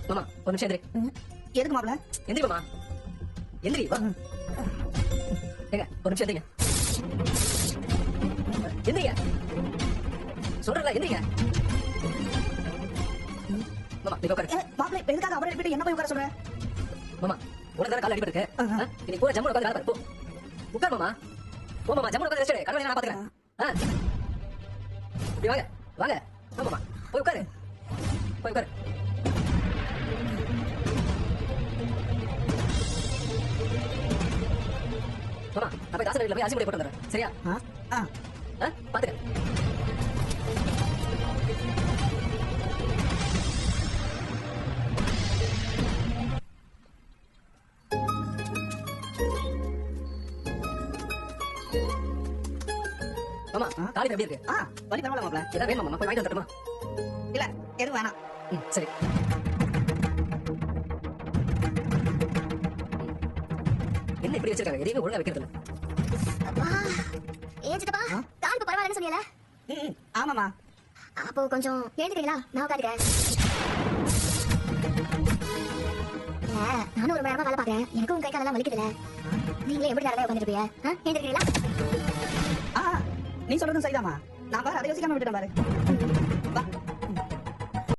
மாமா ஒரு நிமிஷம் எந்திரி. எதுக்கு மாப்ள? எந்திரி மாமா, எந்திரி வா. ஏங்க ஒரு நிமிஷம் எந்திரிங்க. எந்திரிங்க சொல்றல, எந்திரிங்க. மாமா நீ உட்காரு. மாப்ள எதுக்காக அவரை எழுப்பிட்டு என்ன போய் உட்கார சொல்ற? மாமா உனக்கு தான கால் அடிபட்டு இருக்கு. நீ கூட ஜம்முன உட்கார்ந்து வேலை பாரு. போ உட்கார் மாமா. போ மாமா, ஜம்முன உட்கார்ந்து ரெஸ்ட் எடு. கடவுளே நான் பாத்துக்கறேன். இப்படி வாங்க வாங்க. போ மாமா, போய் உட்காரு. போய் உட்காரு. மாமா நான் போய் தாசன் வீட்டுல போய் அரிசி மூட்டை போட்டு வந்துடுறேன். சரியா? பாத்துக்க. மாமா காலி எப்படி இருக்கு? வலி பரவாயில்ல மாப்ள. ஏதாவது வேணுமா மாமா? போய் வாங்கிட்டு வந்துட்டுமா? இல்ல எதுவும் வேணாம். சரி. என்ன இப்படி வச்சிருக்காங்க? எதையுமே ஒழுங்கா வைக்கிறது இல்ல. ஏன் சித்தப்பா கால் இப்ப பரவாயில்லன்னு சொன்னீல? ஆமாமா. அப்போ கொஞ்சம் எழுந்துக்கிறீங்களா? நான் உட்காந்துக்கிறேன். நானும் ஒரு மணி நேரமா வேலை பாக்குறேன். எனக்கும் கை காலெல்லாம் வலிக்குதுல. நீங்களே எப்படி நேரம் உட்காந்துருப்பீங்க? எழுந்துக்கிறீங்களா? நீ சொல்றதும் சரிதாமா. நான் பாரு அதை யோசிக்காம விட்டுட்டேன் பாரு. வா.